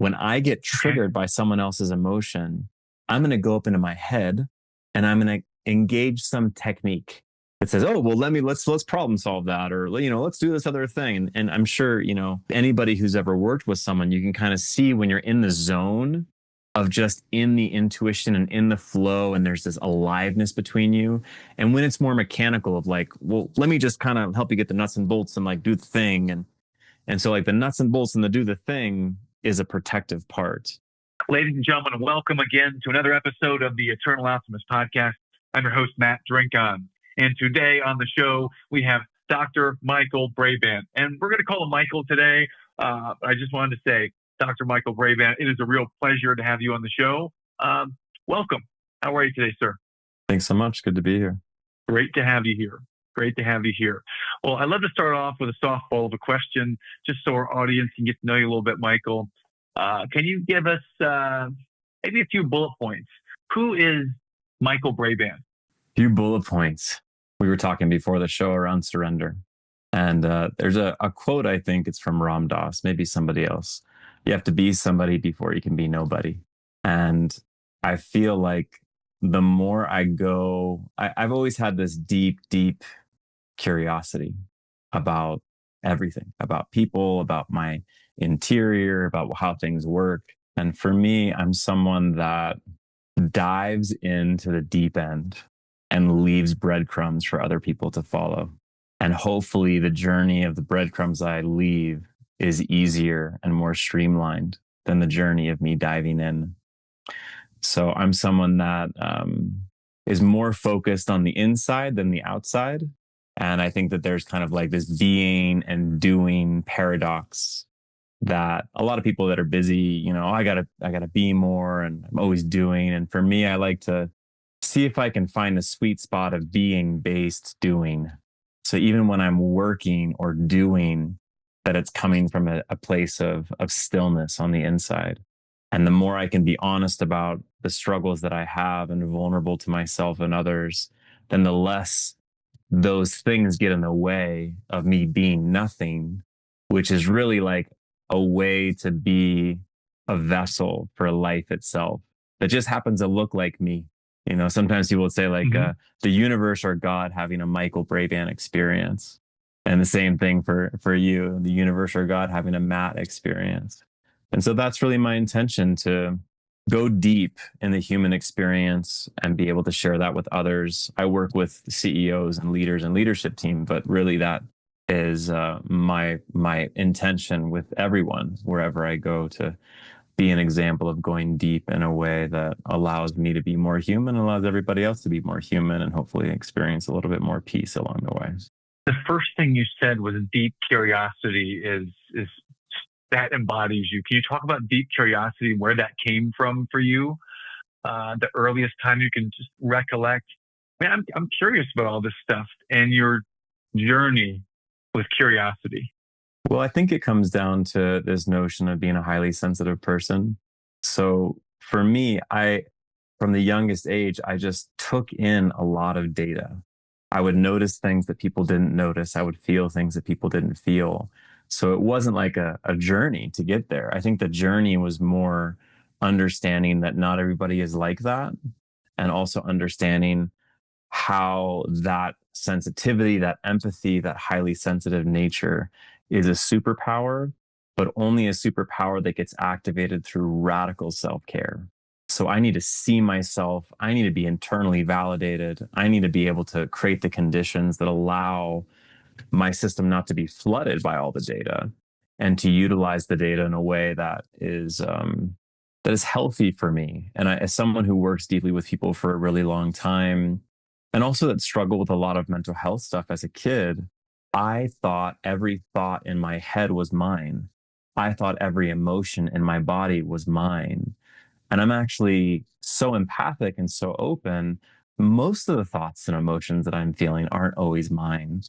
when I get triggered by someone else's emotion, I'm going to go up into my head and I'm going to engage some technique that says, oh, well, let's problem solve that, or, let's do this other thing. And I'm sure, anybody who's ever worked with someone, you can kind of see when you're in the zone of just in the intuition and in the flow, and there's this aliveness between you. And when it's more mechanical of like, well, let me just kind of help you get the nuts and bolts and like do the thing. And so like the nuts and bolts and the do the thing is a protective part. Ladies and gentlemen, welcome again to another episode of the Eternal Optimist podcast. I'm your host, Matt Drinkhahn. And today on the show, we have Dr. Michael Brabant. And we're going to call him Michael today. I just wanted to say, Dr. Michael Brabant, it is a real pleasure to have you on the show. Welcome. How are you today, sir? Thanks so much. Good to be here. Great to have you here. Great to have you here. Well, I'd love to start off with a softball of a question, just so our audience can get to know you a little bit, Michael. Can you give us maybe a few bullet points? Who is Michael Brabant? Few bullet points. We were talking before the show around surrender. And there's a quote, I think it's from Ram Dass, maybe somebody else. You have to be somebody before you can be nobody. And I feel like the more I go, I've always had this deep, deep curiosity about everything, about people, about my interior, about how things work. And for me, I'm someone that dives into the deep end and leaves breadcrumbs for other people to follow. And hopefully the journey of the breadcrumbs I leave is easier and more streamlined than the journey of me diving in. So I'm someone that is more focused on the inside than the outside. And I think that there's kind of like this being and doing paradox that a lot of people that are busy, I gotta be more, and I'm always doing. And for me, I like to see if I can find the sweet spot of being based doing. So even when I'm working or doing, that it's coming from a place of stillness on the inside. And the more I can be honest about the struggles that I have and vulnerable to myself and others, then the less those things get in the way of me being nothing, which is really like a way to be a vessel for life itself that just happens to look like me. Sometimes people would say like the universe or God having a Michael Brabant experience. And the same thing for you, the universe or God having a Matt experience. And so that's really my intention, to go deep in the human experience and be able to share that with others. I work with CEOs and leaders and leadership team, but really that is my intention with everyone, wherever I go, to be an example of going deep in a way that allows me to be more human, allows everybody else to be more human, and hopefully experience a little bit more peace along the way. The first thing you said was deep curiosity is that embodies you. Can you talk about deep curiosity and where that came from for you? The earliest time you can just recollect. Man, I'm curious about all this stuff and your journey with curiosity. Well, I think it comes down to this notion of being a highly sensitive person. So for me, from the youngest age, I just took in a lot of data. I would notice things that people didn't notice. I would feel things that people didn't feel. So it wasn't like a journey to get there. I think the journey was more understanding that not everybody is like that, and also understanding how that sensitivity, that empathy, that highly sensitive nature is a superpower, but only a superpower that gets activated through radical self-care. So I need to see myself. I need to be internally validated. I need to be able to create the conditions that allow my system not to be flooded by all the data, and to utilize the data in a way that is healthy for me. And as someone who works deeply with people for a really long time, and also that struggled with a lot of mental health stuff as a kid, I thought every thought in my head was mine. I thought every emotion in my body was mine. And I'm actually so empathic and so open. Most of the thoughts and emotions that I'm feeling aren't always mine.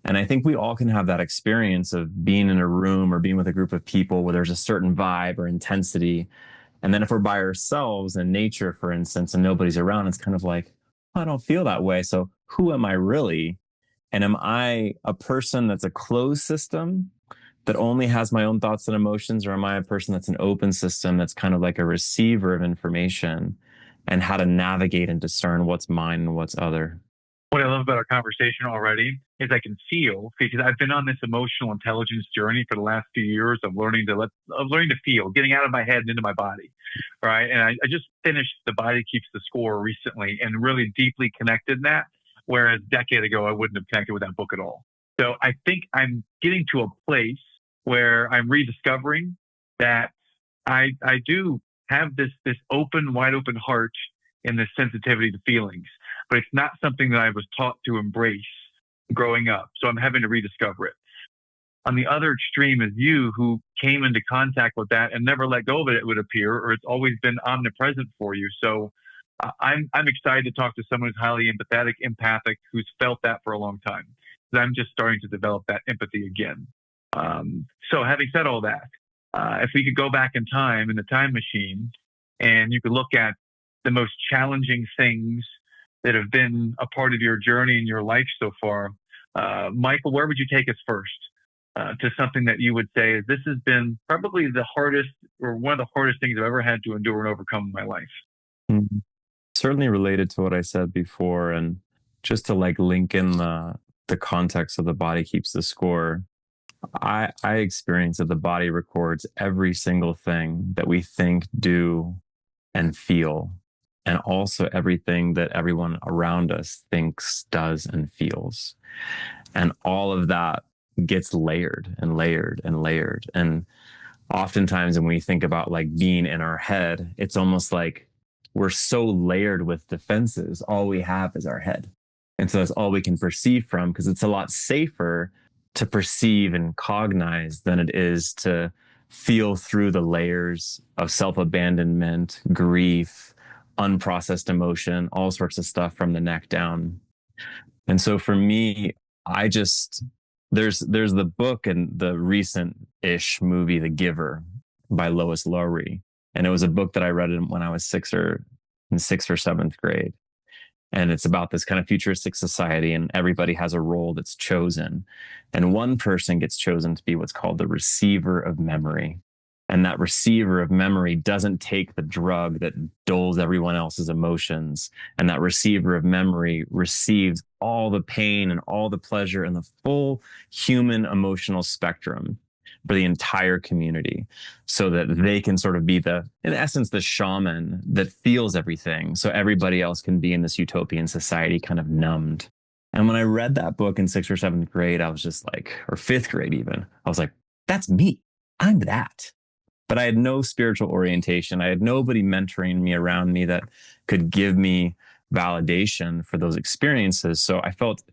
And I think we all can have that experience of being in a room or being with a group of people where there's a certain vibe or intensity. And then if we're by ourselves in nature, for instance, and nobody's around, it's kind of like, I don't feel that way. So who am I really? And am I a person that's a closed system that only has my own thoughts and emotions, or am I a person that's an open system that's kind of like a receiver of information, and how to navigate and discern what's mine and what's other? What I love about our conversation already is I can feel, because I've been on this emotional intelligence journey for the last few years of learning to feel, getting out of my head and into my body, right? And I just finished The Body Keeps the Score recently and really deeply connected in that, whereas a decade ago I wouldn't have connected with that book at all. So I think I'm getting to a place where I'm rediscovering that I do have this open, wide open heart and this sensitivity to feelings, but it's not something that I was taught to embrace growing up. So I'm having to rediscover it. On the other extreme is you, who came into contact with that and never let go of it, it would appear, or it's always been omnipresent for you. So I'm excited to talk to someone who's highly empathetic, empathic, who's felt that for a long time. Because I'm just starting to develop that empathy again. So having said all that, if we could go back in time in the time machine and you could look at the most challenging things that have been a part of your journey in your life so far, Michael, where would you take us first to something that you would say is this has been probably the hardest, or one of the hardest things I've ever had to endure and overcome in my life? Mhm. Certainly related to what I said before, and just to like link in the context of The Body Keeps the Score. I experience that the body records every single thing that we think, do, and feel, and also everything that everyone around us thinks, does, and feels. And all of that gets layered and layered and layered. And oftentimes when we think about like being in our head, it's almost like we're so layered with defenses. All we have is our head. And so that's all we can perceive from, because it's a lot safer to perceive and cognize than it is to feel through the layers of self-abandonment, grief, unprocessed emotion, all sorts of stuff from the neck down. And so for me, I just there's the book and the recent-ish movie The Giver by Lois Lowry. And it was a book that I read when I was in sixth or seventh grade. And it's about this kind of futuristic society, and everybody has a role that's chosen. And one person gets chosen to be what's called the receiver of memory. And that receiver of memory doesn't take the drug that dulls everyone else's emotions. And that receiver of memory receives all the pain and all the pleasure and the full human emotional spectrum for the entire community, so that they can sort of be in essence, the shaman that feels everything. So everybody else can be in this utopian society kind of numbed. And when I read that book in sixth or seventh grade, I was just like, or fifth grade even, I was like, that's me. I'm that. But I had no spiritual orientation. I had nobody mentoring me around me that could give me validation for those experiences. So I felt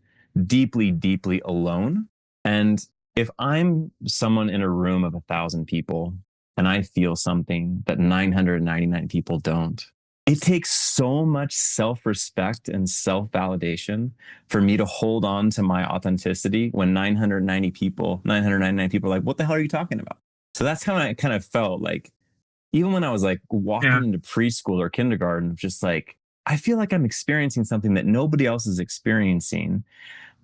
deeply, deeply alone. And if I'm someone in a room of 1,000 people and I feel something that 999 people don't, it takes so much self-respect and self-validation for me to hold on to my authenticity when 999 people are like, what the hell are you talking about? So that's how I kind of felt like, even when I was like Yeah. walking into preschool or kindergarten, just like, I feel like I'm experiencing something that nobody else is experiencing.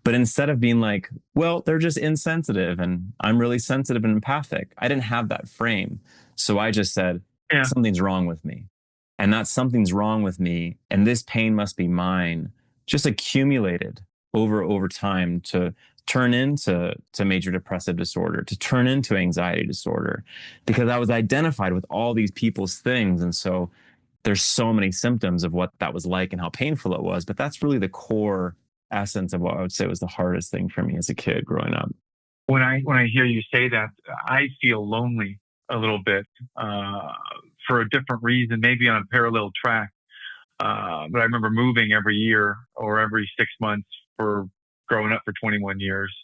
But instead of being like, well, they're just insensitive and I'm really sensitive and empathic, I didn't have that frame. So I just said, Yeah. something's wrong with me. And that something's wrong with me, and this pain must be mine, just accumulated over time to turn into major depressive disorder, to turn into anxiety disorder, because I was identified with all these people's things. And so there's so many symptoms of what that was like and how painful it was. But that's really the core essence of what I would say was the hardest thing for me as a kid growing up. When I hear you say that, I feel lonely a little bit for a different reason, maybe on a parallel track. But I remember moving every year or every 6 months for growing up for 21 years,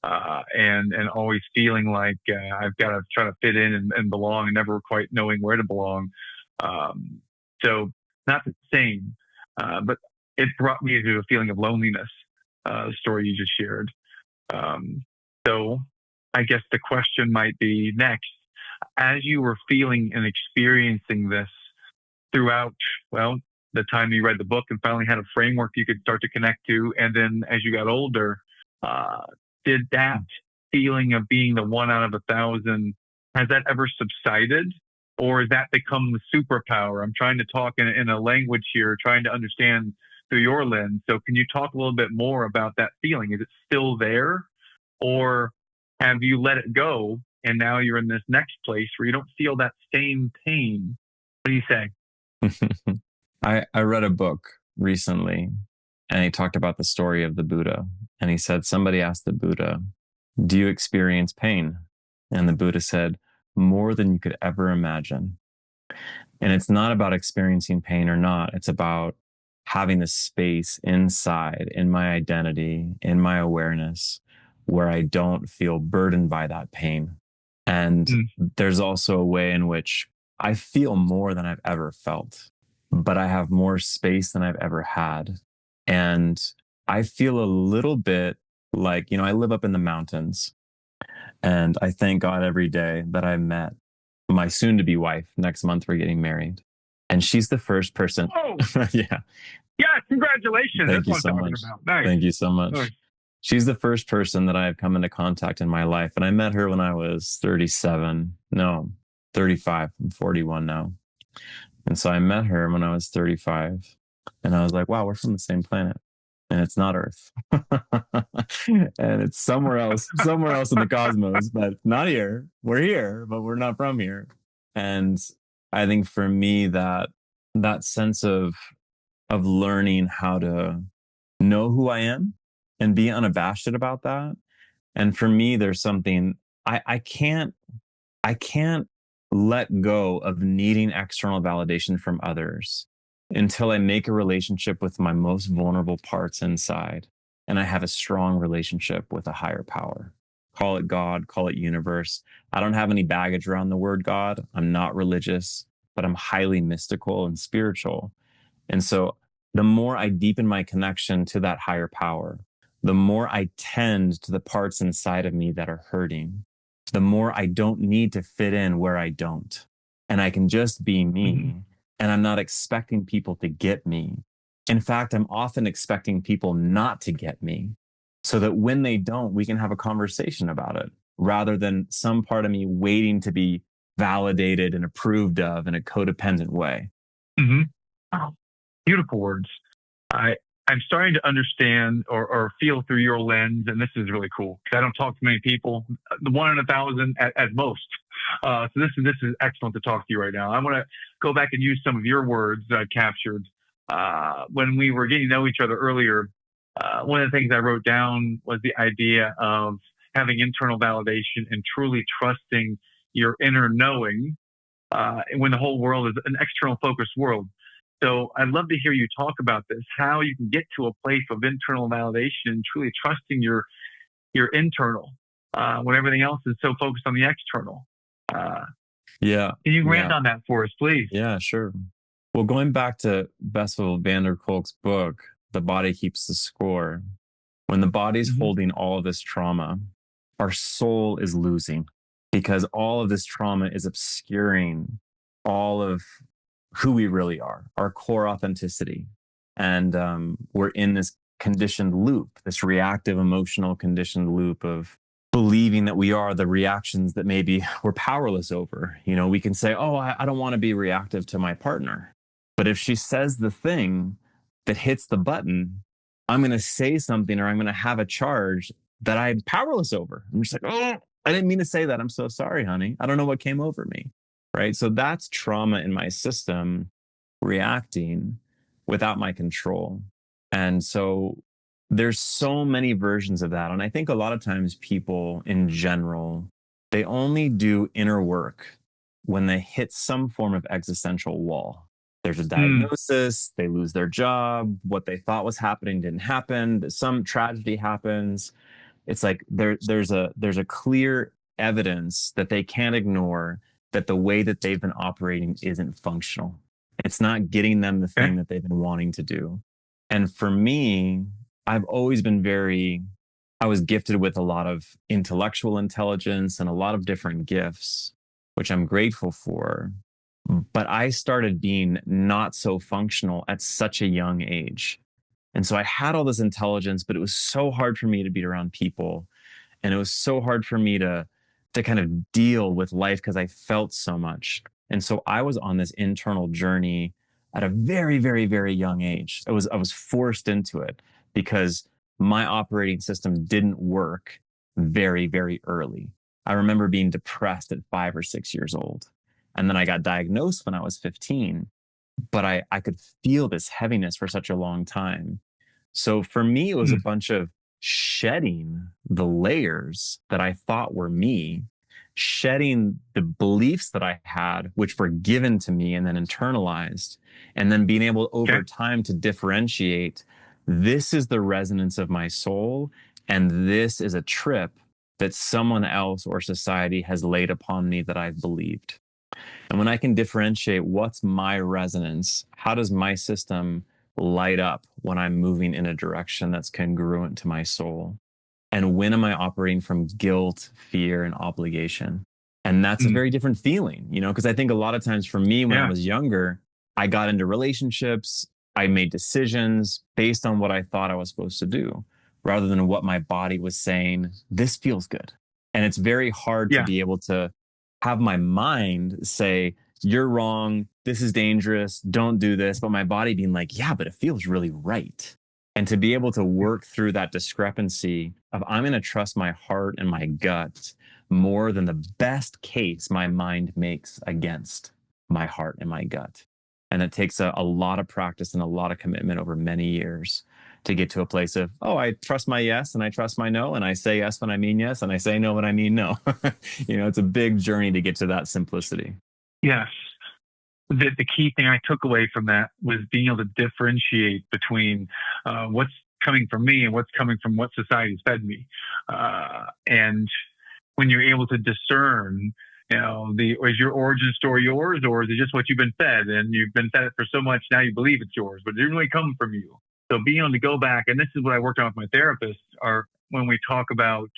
and always feeling like I've got to try to fit in and belong, and never quite knowing where to belong. So not the same, but it brought me to a feeling of loneliness. The story you just shared. Um, so I guess the question might be next, as you were feeling and experiencing this throughout, well, the time you read the book and finally had a framework you could start to connect to, and then as you got older, did that feeling of being the one out of 1,000, has that ever subsided? Or has that become the superpower? I'm trying to talk in a language here, trying to understand through your lens. So can you talk a little bit more about that feeling? Is it still there? Or have you let it go and now you're in this next place where you don't feel that same pain? What do you say? I read a book recently and he talked about the story of the Buddha. And he said, somebody asked the Buddha, do you experience pain? And the Buddha said, more than you could ever imagine. And it's not about experiencing pain or not. It's about having the space inside, in my identity, in my awareness, where I don't feel burdened by that pain. And there's also a way in which I feel more than I've ever felt, but I have more space than I've ever had. And I feel a little bit like, I live up in the mountains and I thank God every day that I met my soon to be wife. Next month, we're getting married. And she's the first person. Oh, yeah. Yeah, congratulations. Thank That's you what so I'm talking much. about. Nice. Thank you so much. Nice. She's the first person that I've come into contact in my life. And I met her when I was 37. No, 35. I'm 41 now. And so I met her when I was 35. And I was like, wow, we're from the same planet. And it's not Earth. And it's somewhere else in the cosmos, but not here. We're here, but we're not from here. And I think for me that sense of learning how to know who I am and be unabashed about that. And for me, there's something I can't let go of needing external validation from others until I make a relationship with my most vulnerable parts inside. And I have a strong relationship with a higher power. Call it God, call it universe. I don't have any baggage around the word God. I'm not religious, but I'm highly mystical and spiritual. And so the more I deepen my connection to that higher power, the more I tend to the parts inside of me that are hurting, the more I don't need to fit in where I don't. And I can just be me. And I'm not expecting people to get me. In fact, I'm often expecting people not to get me so that when they don't, we can have a conversation about it rather than some part of me waiting to be validated and approved of in a codependent way. Oh, beautiful words. I'm starting to understand or feel through your lens, and this is really cool because I don't talk to many people, the one in 1,000 at most. So this is excellent to talk to you right now. I want to go back and use some of your words that I captured when we were getting to know each other earlier. One of the things I wrote down was the idea of having internal validation and truly trusting your inner knowing when the whole world is an external focused world. So I'd love to hear you talk about this, how you can get to a place of internal validation and truly trusting your internal when everything else is so focused on the external. Yeah. Can you rant on that for us, please? Yeah, sure. Well, going back to Bessel van der Kolk's book, The Body Keeps the Score, when the body's holding all of this trauma, our soul is losing because all of this trauma is obscuring all of who we really are, our core authenticity. And we're in this conditioned loop, this reactive, emotional conditioned loop of believing that we are the reactions that maybe we're powerless over. We can say, oh, I don't want to be reactive to my partner. But if she says the thing that hits the button, I'm going to say something or I'm going to have a charge that I'm powerless over. I'm just like, oh, I didn't mean to say that. I'm so sorry, honey. I don't know what came over me. Right. So that's trauma in my system reacting without my control. And so there's so many versions of that. And I think a lot of times people in general, they only do inner work when they hit some form of existential wall. There's a diagnosis, they lose their job, what they thought was happening didn't happen, some tragedy happens. It's like there's a clear evidence that they can't ignore that the way that they've been operating isn't functional. It's not getting them the thing that they've been wanting to do. And for me, I've always been I was gifted with a lot of intellectual intelligence and a lot of different gifts, which I'm grateful for. But I started being not so functional at such a young age. And so I had all this intelligence, but it was so hard for me to be around people. And it was so hard for me to kind of deal with life because I felt so much. And so I was on this internal journey at a very, very, very young age. I was forced into it because my operating system didn't work very, very early. I remember being depressed at 5 or 6 years old. And then I got diagnosed when I was 15, but I could feel this heaviness for such a long time. So for me, it was a Mm. bunch of shedding the layers that I thought were me, shedding the beliefs that I had, which were given to me and then internalized, and then being able Okay. over time to differentiate this is the resonance of my soul, and this is a trip that someone else or society has laid upon me that I've believed. And when I can differentiate what's my resonance, how does my system light up when I'm moving in a direction that's congruent to my soul? And when am I operating from guilt, fear, and obligation? And that's a Mm. very different feeling, because I think a lot of times for me when I Yeah. was younger, I got into relationships, I made decisions based on what I thought I was supposed to do rather than what my body was saying, this feels good. And it's very hard to Yeah. be able to have my mind say, you're wrong, this is dangerous, don't do this. But my body being like, yeah, but it feels really right. And to be able to work through that discrepancy of I'm going to trust my heart and my gut more than the best case my mind makes against my heart and my gut. And it takes a lot of practice and a lot of commitment over many years to get to a place of, oh, I trust my yes and I trust my no. And I say yes when I mean yes. And I say no when I mean no. It's a big journey to get to that simplicity. Yes. The key thing I took away from that was being able to differentiate between what's coming from me and what's coming from what society's fed me. And when you're able to discern, is your origin story yours, or is it just what you've been fed? And you've been fed it for so much, now you believe it's yours, but it didn't really come from you. So being able to go back, and this is what I worked on with my therapist, are when we talk about,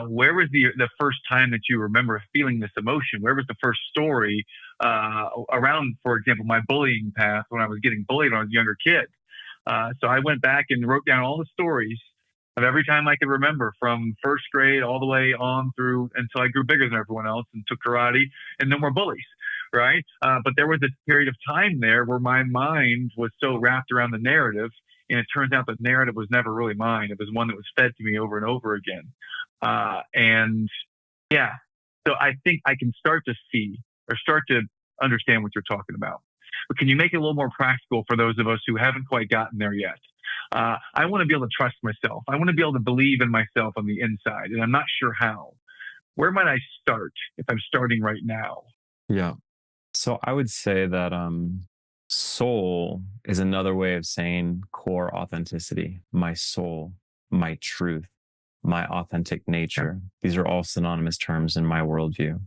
where was the first time that you remember feeling this emotion? Where was the first story around, for example, my bullying past when I was getting bullied when I was a younger kid? So I went back and wrote down all the stories of every time I could remember from first grade all the way on through until I grew bigger than everyone else and took karate and no more bullies, right? But there was a period of time there where my mind was so wrapped around the narrative, and it turns out the narrative was never really mine. It was one that was fed to me over and over again. And yeah, so I think I can start to see or start to understand what you're talking about. But can you make it a little more practical for those of us who haven't quite gotten there yet? I want to be able to trust myself. I want to be able to believe in myself on the inside, and I'm not sure how. Where might I start if I'm starting right now? Yeah. So I would say that soul is another way of saying core authenticity, my soul, my truth, my authentic nature. These are all synonymous terms in my worldview.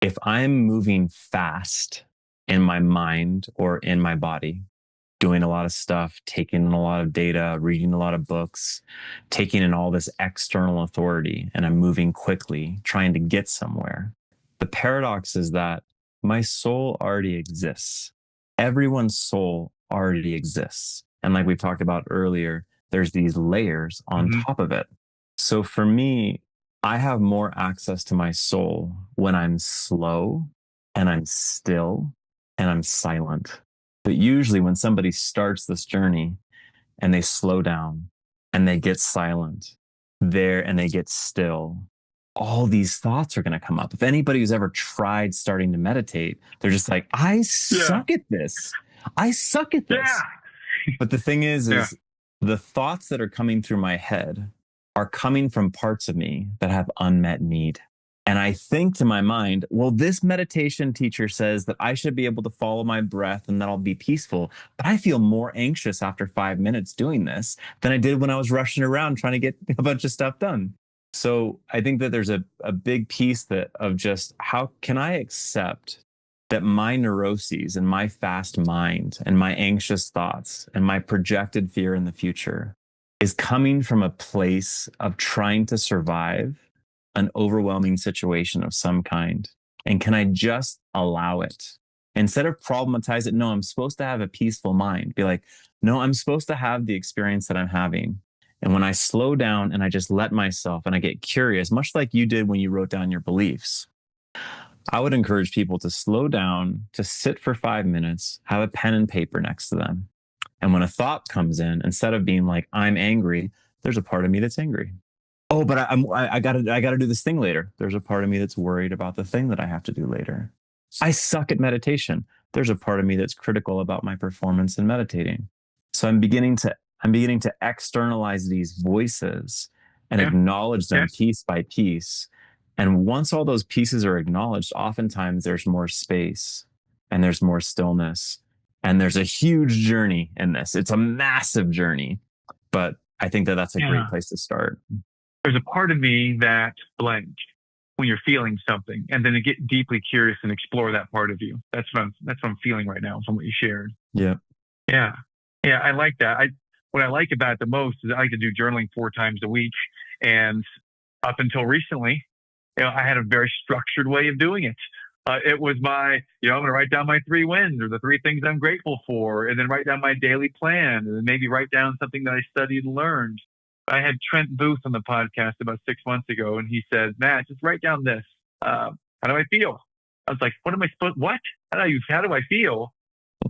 If I'm moving fast in my mind or in my body, doing a lot of stuff, taking in a lot of data, reading a lot of books, taking in all this external authority, and I'm moving quickly, trying to get somewhere. The paradox is that my soul already exists. Everyone's soul already exists. And like we talked about earlier, there's these layers on Mm-hmm. top of it. So for me, I have more access to my soul when I'm slow and I'm still and I'm silent. But usually, when somebody starts this journey and they slow down and they get silent there and they get still, all these thoughts are going to come up. If anybody who's ever tried starting to meditate, they're just like, I suck at this. I suck at this. But the thing is the thoughts that are coming through my head are coming from parts of me that have unmet need. And I think to my mind, well, this meditation teacher says that I should be able to follow my breath and that I'll be peaceful. But I feel more anxious after 5 minutes doing this than I did when I was rushing around trying to get a bunch of stuff done. So I think that there's a big piece of just how can I accept that my neuroses and my fast mind and my anxious thoughts and my projected fear in the future is coming from a place of trying to survive an overwhelming situation of some kind? And can I just allow it? Instead of problematize it, no, I'm supposed to have a peaceful mind. Be like, no, I'm supposed to have the experience that I'm having. And when I slow down and I just let myself and I get curious, much like you did when you wrote down your beliefs, I would encourage people to slow down, to sit for 5 minutes, have a pen and paper next to them. And when a thought comes in, instead of being like, I'm angry, there's a part of me that's angry. Oh, but I gotta do this thing later. There's a part of me that's worried about the thing that I have to do later. I suck at meditation. There's a part of me that's critical about my performance in meditating. So I'm beginning to externalize these voices and acknowledge them piece by piece. And once all those pieces are acknowledged, oftentimes there's more space and there's more stillness. And there's a huge journey in this. It's a massive journey, but I think that that's a great place to start. There's a part of me that blank when you're feeling something, and then to get deeply curious and explore that part of you. That's what I'm feeling right now from what you shared. Yeah. Yeah. Yeah. I like that. What I like about it the most is I like to do journaling 4 times a week. And up until recently, I had a very structured way of doing it. It was I'm going to write down my 3 wins or the 3 things I'm grateful for, and then write down my daily plan, and then maybe write down something that I studied and learned. I had Trent Booth on the podcast about 6 months ago, and he said, Matt, just write down this. How do I feel? I was like, what am I supposed, what? How do I feel?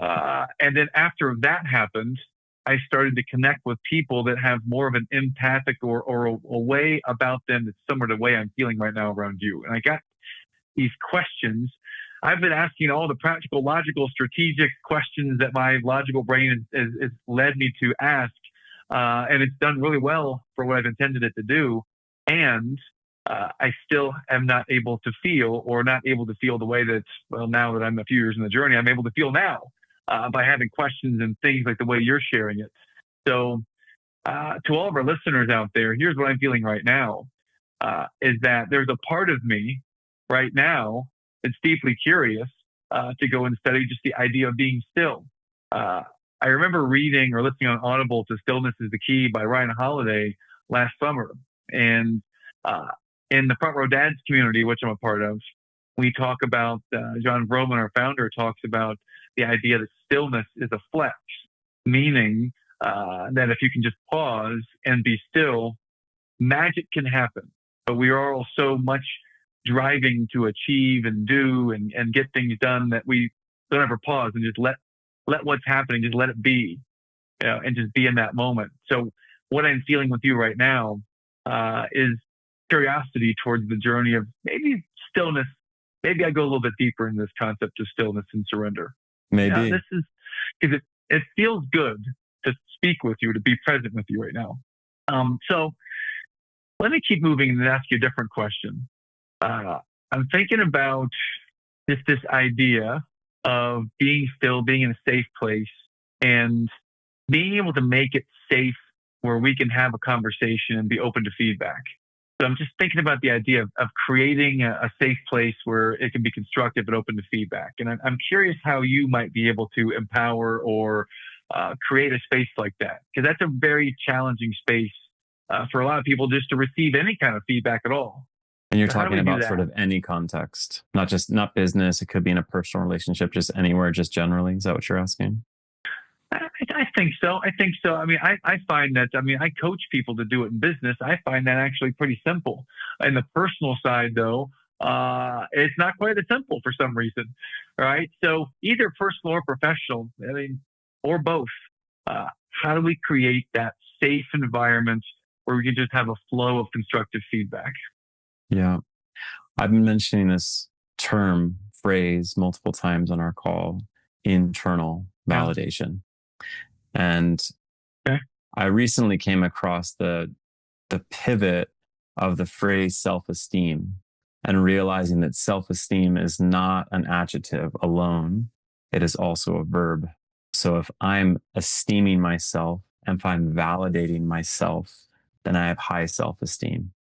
And then after that happened, I started to connect with people that have more of an empathic or a way about them that's similar to the way I'm feeling right now around you. And I got these questions. I've been asking all the practical, logical, strategic questions that my logical brain has led me to ask. And it's done really well for what I've intended it to do. And I still am not able to feel the way that, well, now that I'm a few years in the journey, I'm able to feel now by having questions and things like the way you're sharing it. So to all of our listeners out there, here's what I'm feeling right now, is that there's a part of me right now that's deeply curious to go and study just the idea of being still. I remember reading or listening on Audible to Stillness is the Key by Ryan Holiday last summer. And in the Front Row Dads community, which I'm a part of, we talk about, John Vroman, our founder, talks about the idea that stillness is a flex, meaning that if you can just pause and be still, magic can happen. But we are all so much driving to achieve and do and get things done that we don't ever pause and just let what's happening, just let it be, and just be in that moment. So what I'm feeling with you right now is curiosity towards the journey of maybe stillness. Maybe I go a little bit deeper in this concept of stillness and surrender. Maybe. This is because it feels good to speak with you, to be present with you right now. So let me keep moving and ask you a different question. I'm thinking about this idea of being still, being in a safe place, and being able to make it safe where we can have a conversation and be open to feedback. So I'm just thinking about the idea of creating a safe place where it can be constructive and open to feedback. And I'm curious how you might be able to empower or create a space like that, because that's a very challenging space for a lot of people just to receive any kind of feedback at all. And you're talking about sort of any context, not business. It could be in a personal relationship, just anywhere, just generally. Is that what you're asking? I think so. I mean, I find that, I coach people to do it in business. I find that actually pretty simple. In the personal side, though, it's not quite as simple for some reason, right? So either personal or professional, or both. How do we create that safe environment where we can just have a flow of constructive feedback? Yeah. I've been mentioning this phrase multiple times on our call, internal validation. And I recently came across the pivot of the phrase self-esteem and realizing that self-esteem is not an adjective alone. It is also a verb. So if I'm esteeming myself and if I'm validating myself, then I have high self-esteem.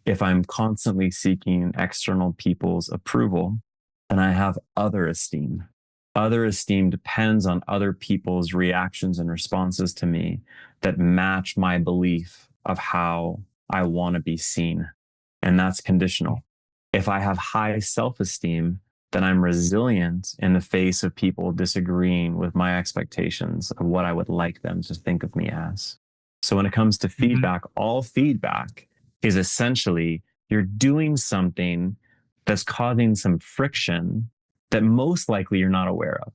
If I'm constantly seeking external people's approval, then I have other esteem. Other esteem depends on other people's reactions and responses to me that match my belief of how I want to be seen. And that's conditional. If I have high self-esteem, then I'm resilient in the face of people disagreeing with my expectations of what I would like them to think of me as. So when it comes to feedback, all feedback is essentially you're doing something that's causing some friction that most likely you're not aware of.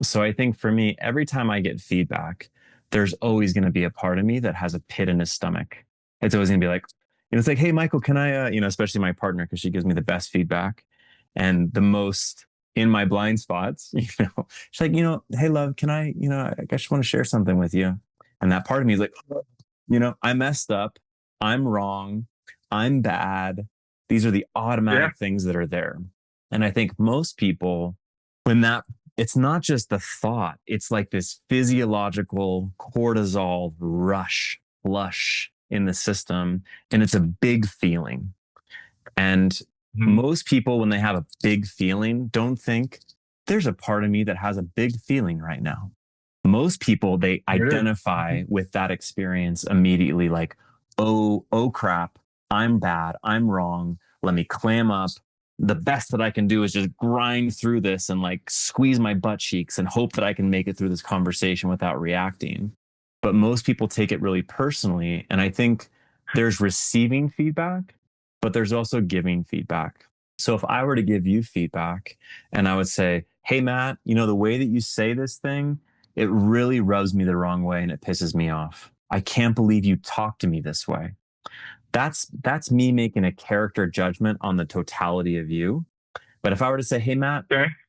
So I think for me, every time I get feedback, there's always going to be a part of me that has a pit in his stomach. It's always going to be like, it's like, hey, Michael, can I, especially my partner, because she gives me the best feedback and the most in my blind spots, she's like, hey, love, can I just want to share something with you. And that part of me is like, I messed up. I'm wrong. I'm bad. These are the automatic things that are there. And I think most people, it's not just the thought, it's like this physiological cortisol flush in the system. And it's a big feeling. And most people, when they have a big feeling, don't think there's a part of me that has a big feeling right now. Most people, they identify with that experience immediately, like, oh crap, I'm bad, I'm wrong, let me clam up. The best that I can do is just grind through this and like squeeze my butt cheeks and hope that I can make it through this conversation without reacting. But most people take it really personally. And I think there's receiving feedback, but there's also giving feedback. So if I were to give you feedback and I would say, hey, Matt, the way that you say this thing, it really rubs me the wrong way and it pisses me off. I can't believe you talk to me this way. That's me making a character judgment on the totality of you. But if I were to say, hey, Matt,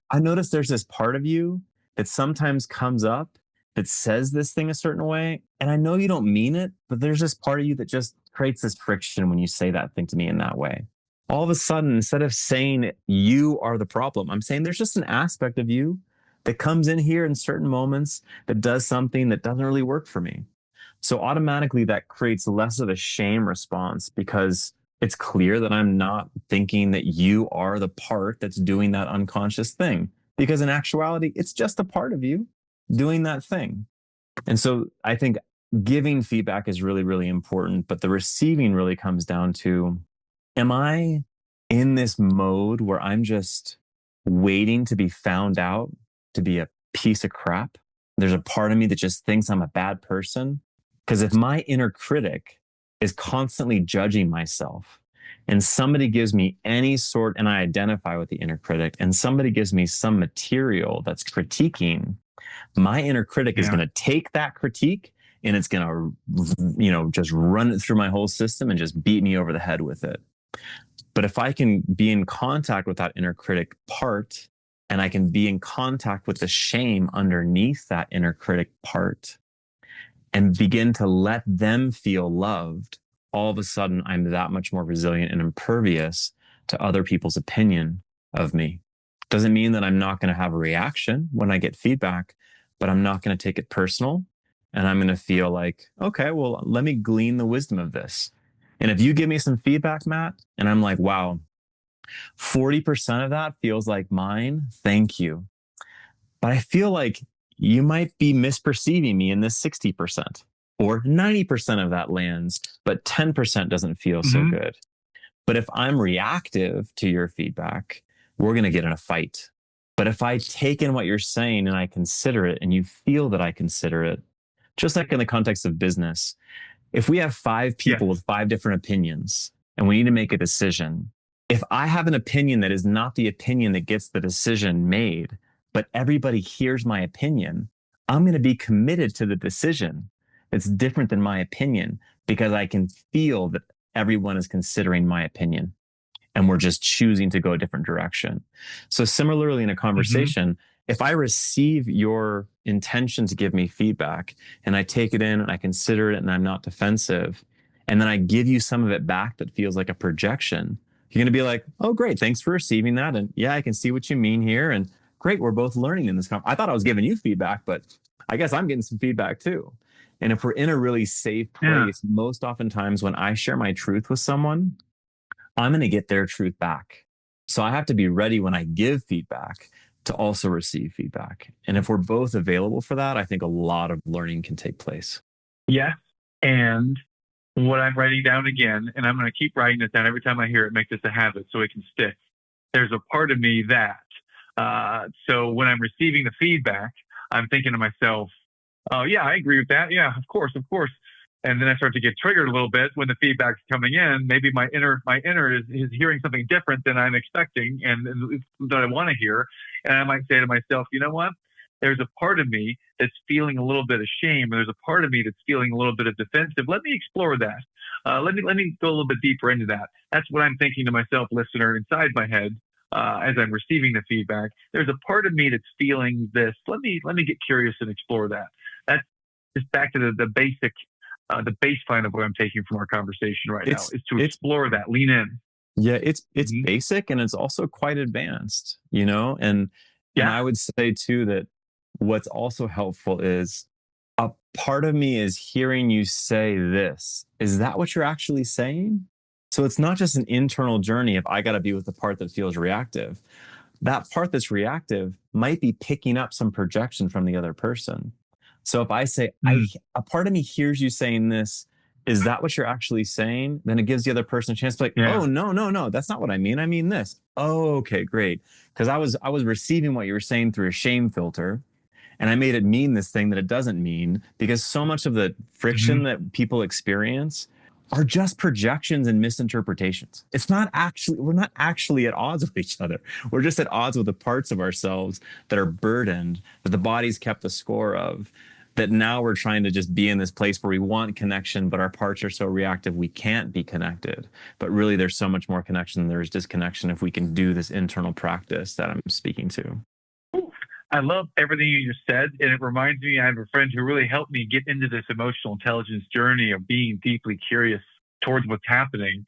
I noticed there's this part of you that sometimes comes up that says this thing a certain way. And I know you don't mean it, but there's this part of you that just creates this friction when you say that thing to me in that way. All of a sudden, instead of saying you are the problem, I'm saying there's just an aspect of you that comes in here in certain moments that does something that doesn't really work for me. So automatically that creates less of a shame response because it's clear that I'm not thinking that you are the part that's doing that unconscious thing. Because in actuality, it's just a part of you doing that thing. And so I think giving feedback is really, really important, but the receiving really comes down to, am I in this mode where I'm just waiting to be found out to be a piece of crap? There's a part of me that just thinks I'm a bad person. Because if my inner critic is constantly judging myself and somebody gives me any sort, and I identify with the inner critic, and somebody gives me some material that's critiquing, my inner critic is going to take that critique and it's going to, just run it through my whole system and just beat me over the head with it. But if I can be in contact with that inner critic part, and I can be in contact with the shame underneath that inner critic part, and begin to let them feel loved, all of a sudden I'm that much more resilient and impervious to other people's opinion of me. Doesn't mean that I'm not going to have a reaction when I get feedback, but I'm not going to take it personal. And I'm going to feel like, okay, well, let me glean the wisdom of this. And if you give me some feedback, Matt, and I'm like, wow, 40% of that feels like mine, thank you. But I feel like you might be misperceiving me in this 60%, or 90% of that lands, but 10% doesn't feel so good. But if I'm reactive to your feedback, we're going to get in a fight. But if I take in what you're saying and I consider it, and you feel that I consider it, just like in the context of business, if we have 5 people with 5 different opinions and we need to make a decision, if I have an opinion that is not the opinion that gets the decision made, but everybody hears my opinion, I'm going to be committed to the decision. It's different than my opinion because I can feel that everyone is considering my opinion and we're just choosing to go a different direction. So similarly in a conversation, if I receive your intention to give me feedback and I take it in and I consider it and I'm not defensive, and then I give you some of it back that feels like a projection, you're going to be like, oh, great. Thanks for receiving that. And yeah, I can see what you mean here. And great, we're both learning in this I thought I was giving you feedback, but I guess I'm getting some feedback too. And if we're in a really safe place, most oftentimes when I share my truth with someone, I'm going to get their truth back. So I have to be ready when I give feedback to also receive feedback. And if we're both available for that, I think a lot of learning can take place. Yes. And what I'm writing down again, and I'm going to keep writing this down every time I hear it, make this a habit so it can stick. There's a part of me that, so when I'm receiving the feedback, I'm thinking to myself, oh yeah, I agree with that. Yeah, of course. And then I start to get triggered a little bit when the feedback's coming in. Maybe my inner is hearing something different than I'm expecting and that I want to hear. And I might say to myself, you know what? There's a part of me that's feeling a little bit of shame, and there's a part of me that's feeling a little bit of defensive. Let me explore that. Let me go a little bit deeper into that. That's what I'm thinking to myself, listener, inside my head as I'm receiving the feedback. There's a part of me that's feeling this. Let me get curious and explore that. That's just back to the basic, the baseline of what I'm taking from our conversation right now is to explore that, lean in. Yeah, it's basic, and it's also quite advanced, and I would say too that what's also helpful is a part of me is hearing you say this. Is that what you're actually saying? So it's not just an internal journey if I got to be with the part that feels reactive. That part that's reactive might be picking up some projection from the other person. So if I say, a part of me hears you saying this, is that what you're actually saying? Then it gives the other person a chance to oh, no, that's not what I mean. I mean this. Oh, okay, great. Because I was receiving what you were saying through a shame filter, and I made it mean this thing that it doesn't mean, because so much of the friction that people experience are just projections and misinterpretations. We're not actually at odds with each other. We're just at odds with the parts of ourselves that are burdened, that the body's kept the score of, that now we're trying to just be in this place where we want connection, but our parts are so reactive we can't be connected. But really, there's so much more connection than there is disconnection if we can do this internal practice that I'm speaking to. I love everything you just said, and it reminds me, I have a friend who really helped me get into this emotional intelligence journey of being deeply curious towards what's happening.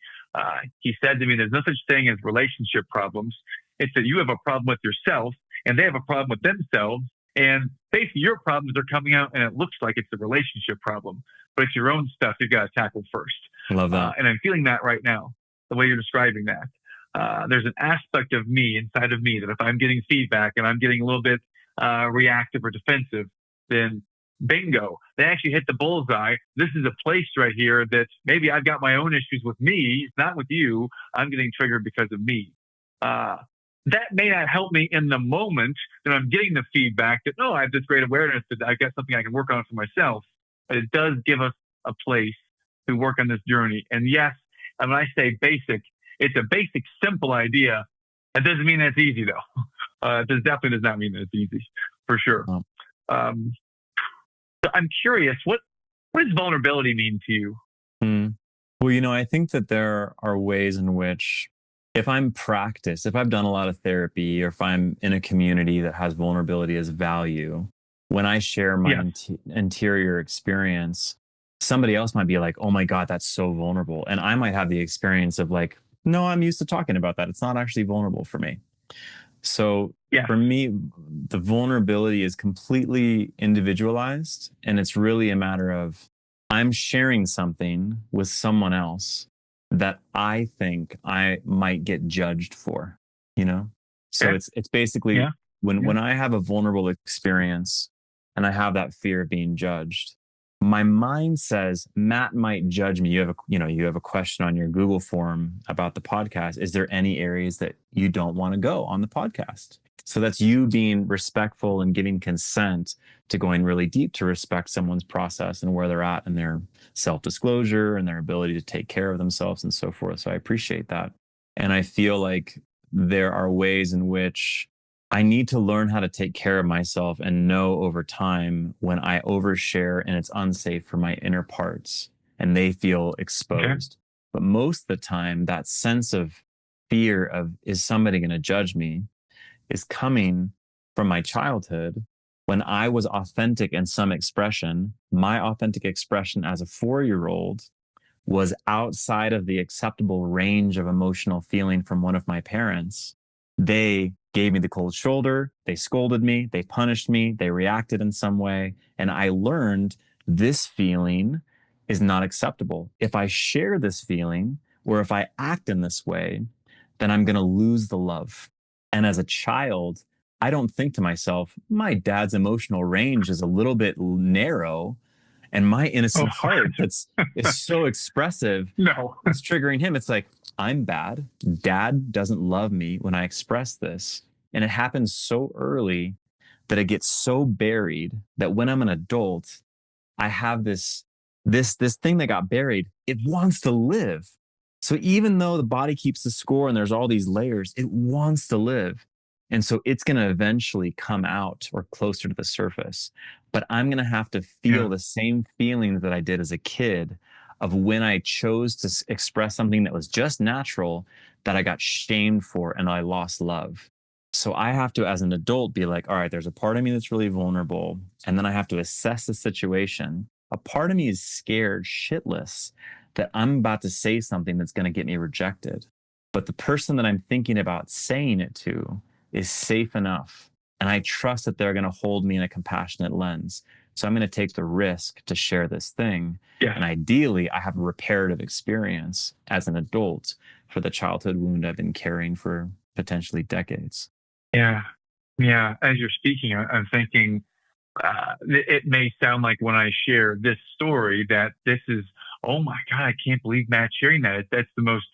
He said to me, there's no such thing as relationship problems. It's that you have a problem with yourself, and they have a problem with themselves, and basically your problems are coming out, and it looks like it's a relationship problem, but it's your own stuff you've got to tackle first. I love that. And I'm feeling that right now, the way you're describing that. There's an aspect of me, inside of me, that if I'm getting feedback and I'm getting a little bit reactive or defensive, then bingo, they actually hit the bullseye. This is a place right here that maybe I've got my own issues with me, not with you. I'm getting triggered because of me. That may not help me in the moment that I'm getting the feedback that, no, I have this great awareness that I've got something I can work on for myself. But it does give us a place to work on this journey. And yes, and when I say basic, it's a basic, simple idea. That doesn't mean that's easy, though. This definitely does not mean that it's easy, for sure. So I'm curious, what does vulnerability mean to you? Well, I think that there are ways in which, if I've done a lot of therapy, or if I'm in a community that has vulnerability as value, when I share my interior experience, somebody else might be like, oh my God, that's so vulnerable. And I might have the experience of like, no, I'm used to talking about that. It's not actually vulnerable for me. So for me, the vulnerability is completely individualized. And it's really a matter of, I'm sharing something with someone else that I think I might get judged for, So it's basically when I have a vulnerable experience and I have that fear of being judged, my mind says, Matt might judge me. You have a question on your Google form about the podcast. Is there any areas that you don't want to go on the podcast? So that's you being respectful and giving consent to going really deep to respect someone's process and where they're at and their self-disclosure and their ability to take care of themselves and so forth. So I appreciate that. And I feel like there are ways in which I need to learn how to take care of myself and know over time when I overshare and it's unsafe for my inner parts and they feel exposed. But most of the time, that sense of fear of, is somebody going to judge me, is coming from my childhood when I was authentic in some expression. My authentic expression as a 4-year-old was outside of the acceptable range of emotional feeling from one of my parents. They gave me the cold shoulder, they scolded me, they punished me, they reacted in some way. And I learned this feeling is not acceptable. If I share this feeling or if I act in this way, then I'm going to lose the love. And as a child, I don't think to myself, my dad's emotional range is a little bit narrow. And my innocent heart is so expressive. No, it's triggering him. It's like, I'm bad. Dad doesn't love me when I express this. And it happens so early that it gets so buried that when I'm an adult, I have this this thing that got buried, it wants to live. So even though the body keeps the score and there's all these layers, it wants to live. And so it's going to eventually come out or closer to the surface. But I'm going to have to feel the same feelings that I did as a kid of when I chose to express something that was just natural that I got shamed for and I lost love. So I have to, as an adult, be like, all right, there's a part of me that's really vulnerable. And then I have to assess the situation. A part of me is scared shitless that I'm about to say something that's going to get me rejected. But the person that I'm thinking about saying it to is safe enough. And I trust that they're going to hold me in a compassionate lens. So I'm going to take the risk to share this thing. Yeah. And ideally, I have a reparative experience as an adult for the childhood wound I've been carrying for potentially decades. Yeah. Yeah. As you're speaking, I'm thinking it may sound like when I share this story that this is, oh my God, I can't believe Matt's sharing that. That's the most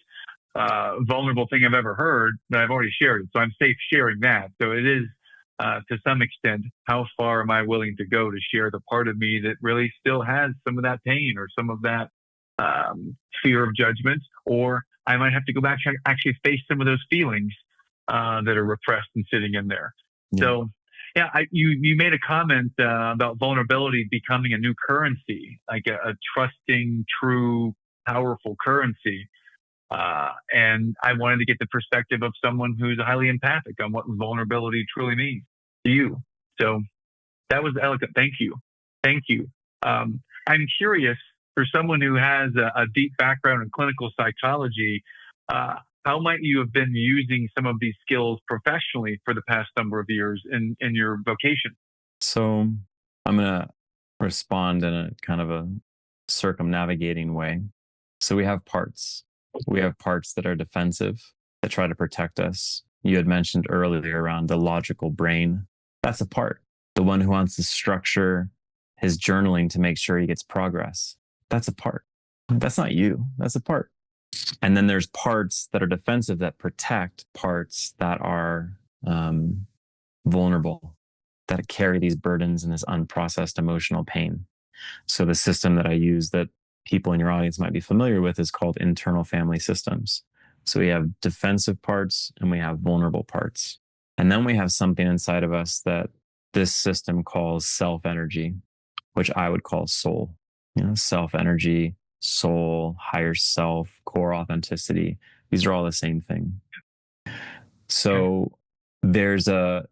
vulnerable thing I've ever heard, but I've already shared it. So I'm safe sharing that. So it is, to some extent, how far am I willing to go to share the part of me that really still has some of that pain or some of that fear of judgment, or I might have to go back and actually face some of those feelings that are repressed and sitting in there. Yeah. So, yeah, you made a comment about vulnerability becoming a new currency, like a trusting, true, powerful currency. And I wanted to get the perspective of someone who's highly empathic on what vulnerability truly means to you. So that was elegant. Thank you. Thank you. I'm curious, for someone who has a deep background in clinical psychology, how might you have been using some of these skills professionally for the past number of years in your vocation? So I'm going to respond in a kind of a circumnavigating way. So we have parts. We have parts that are defensive, that try to protect us. You had mentioned earlier around the logical brain. That's a part. The one who wants to structure his journaling to make sure he gets progress. That's a part. That's not you. That's a part. And then there's parts that are defensive that protect parts that are vulnerable, that carry these burdens and this unprocessed emotional pain. So the system that I use that people in your audience might be familiar with is called internal family systems. So we have defensive parts and we have vulnerable parts. And then we have something inside of us that this system calls self energy, which I would call soul. Self energy, soul, higher self, core authenticity. These are all the same thing. So there's a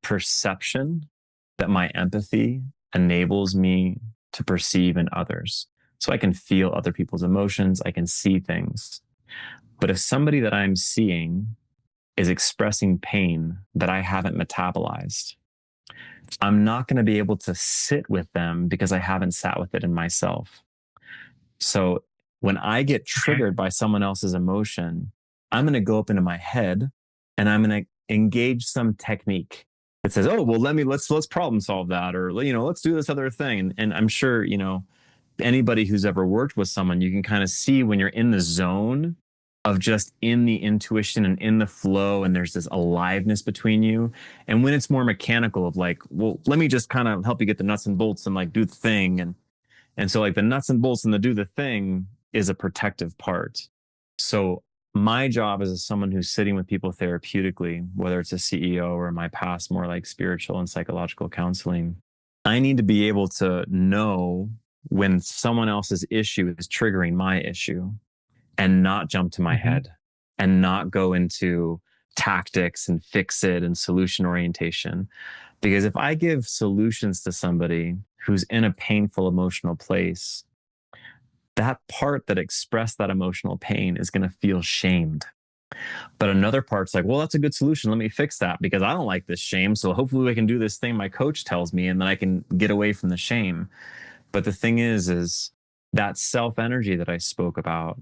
perception that my empathy enables me to perceive in others. So I can feel other people's emotions. I can see things. But if somebody that I'm seeing is expressing pain that I haven't metabolized, I'm not going to be able to sit with them because I haven't sat with it in myself. So when I get triggered by someone else's emotion, I'm going to go up into my head and I'm going to engage some technique that says, oh, well, let's problem solve that, or, let's do this other thing. And I'm sure, anybody who's ever worked with someone, you can kind of see when you're in the zone of just in the intuition and in the flow, and there's this aliveness between you. And when it's more mechanical of like, well, let me just kind of help you get the nuts and bolts and like do the thing. And so like the nuts and bolts and the do the thing is a protective part. So my job as someone who's sitting with people therapeutically, whether it's a CEO or in my past, more like spiritual and psychological counseling, I need to be able to know when someone else's issue is triggering my issue and not jump to my head and not go into tactics and fix it and solution orientation. Because if I give solutions to somebody who's in a painful emotional place, that part that expressed that emotional pain is going to feel shamed. But another part's like, well, that's a good solution. Let me fix that because I don't like this shame. So hopefully we can do this thing my coach tells me and then I can get away from the shame. But the thing is that self energy that I spoke about,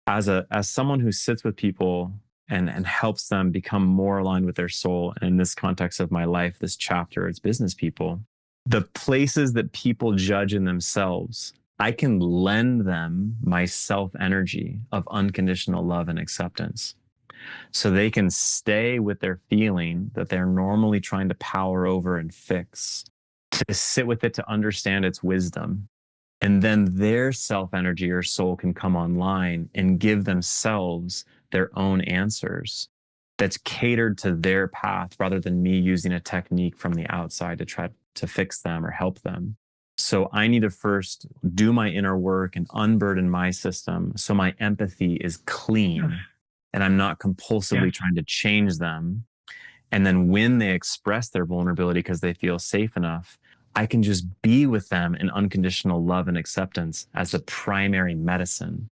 as someone who sits with people and helps them become more aligned with their soul. And in this context of my life, this chapter, it's business people. The places that people judge in themselves, I can lend them my self energy of unconditional love and acceptance. So they can stay with their feeling that they're normally trying to power over and fix, to sit with it, to understand its wisdom, And then their self energy or soul can come online and give themselves their own answers that's catered to their path rather than me using a technique from the outside to try to fix them or help them. So I need to first do my inner work and unburden my system so my empathy is clean and I'm not compulsively trying to change them. And then when they express their vulnerability because they feel safe enough, I can just be with them in unconditional love and acceptance as the primary medicine.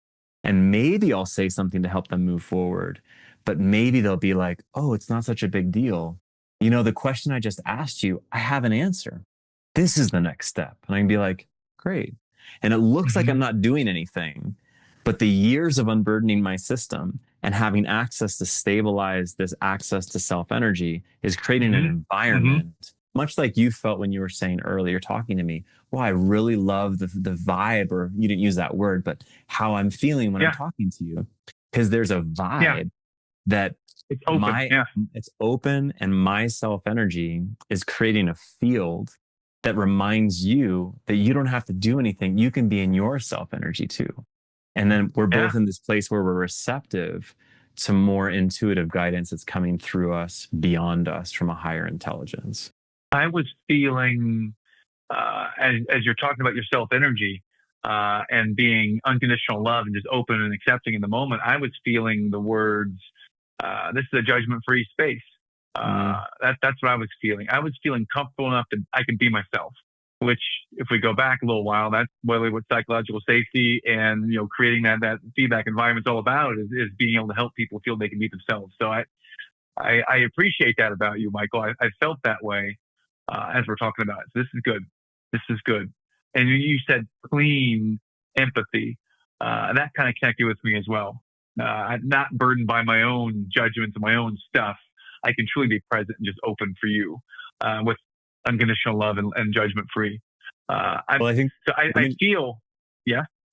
And maybe I'll say something to help them move forward, but maybe they'll be like, oh, it's not such a big deal. You know, the question I just asked you, I have an answer. This is the next step. And I can be like, great. And it looks like I'm not doing anything, but the years of unburdening my system and having access to stabilize this access to self energy is creating an environment, much like you felt when you were saying earlier, talking to me, well, I really love the vibe, or you didn't use that word, but how I'm feeling when I'm talking to you. Because there's a vibe that it's open. It's open, and my self energy is creating a field that reminds you that you don't have to do anything. You can be in your self energy too. And then we're both in this place where we're receptive to more intuitive guidance that's coming through us, beyond us, from a higher intelligence. I was feeling, as you're talking about your self energy and being unconditional love and just open and accepting in the moment, I was feeling the words, this is a judgment-free space. That's what I was feeling. I was feeling comfortable enough that I could be myself, which, if we go back a little while, that's really what psychological safety and, you know, creating that feedback environment is all about, is being able to help people feel they can be themselves. So I appreciate that about you, Michael. I felt that way as we're talking about it. So this is good. This is good. And you said clean empathy. That kind of connected with me as well. I'm not burdened by my own judgments and my own stuff. I can truly be present and just open for you with unconditional love and judgment free. I feel,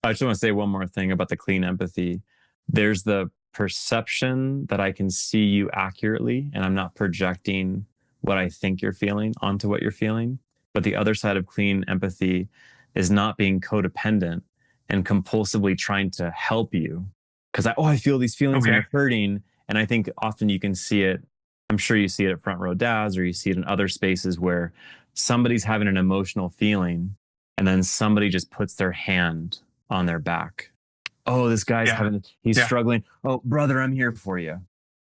I just want to say one more thing about the clean empathy. There's the perception that I can see you accurately, and I'm not projecting what I think you're feeling onto what you're feeling. But the other side of clean empathy is not being codependent and compulsively trying to help you. Because I feel these feelings and I'm hurting. And I think often you can see it. I'm sure you see it at Front Row Dads, or you see it in other spaces where somebody's having an emotional feeling and then somebody just puts their hand on their back. Oh, this guy's he's struggling. Oh, brother, I'm here for you.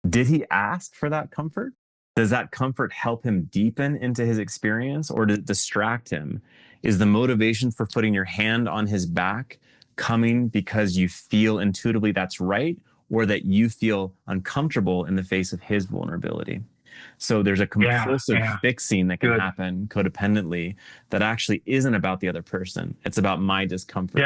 Did he ask for that comfort? Does that comfort help him deepen into his experience, or does it distract him? Is the motivation for putting your hand on his back coming because you feel intuitively that's right, or that you feel uncomfortable in the face of his vulnerability? So there's a compulsive fixing that can happen codependently that actually isn't about the other person. It's about my discomfort.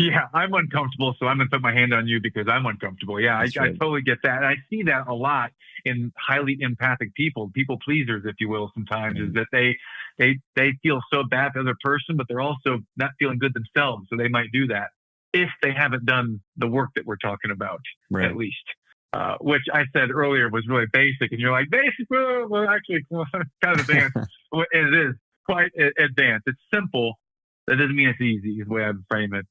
Yeah, I'm uncomfortable, so I'm going to put my hand on you because I'm uncomfortable. Yeah, I totally get that. And I see that a lot in highly empathic people pleasers, if you will, sometimes, is that they feel so bad for the other person, but they're also not feeling good themselves. So they might do that if they haven't done the work that we're talking about, at least. Which I said earlier was really basic. And you're like, basic? Well, actually, kind of advanced. It is quite advanced. It's simple. That doesn't mean it's easy, is the way I would frame it.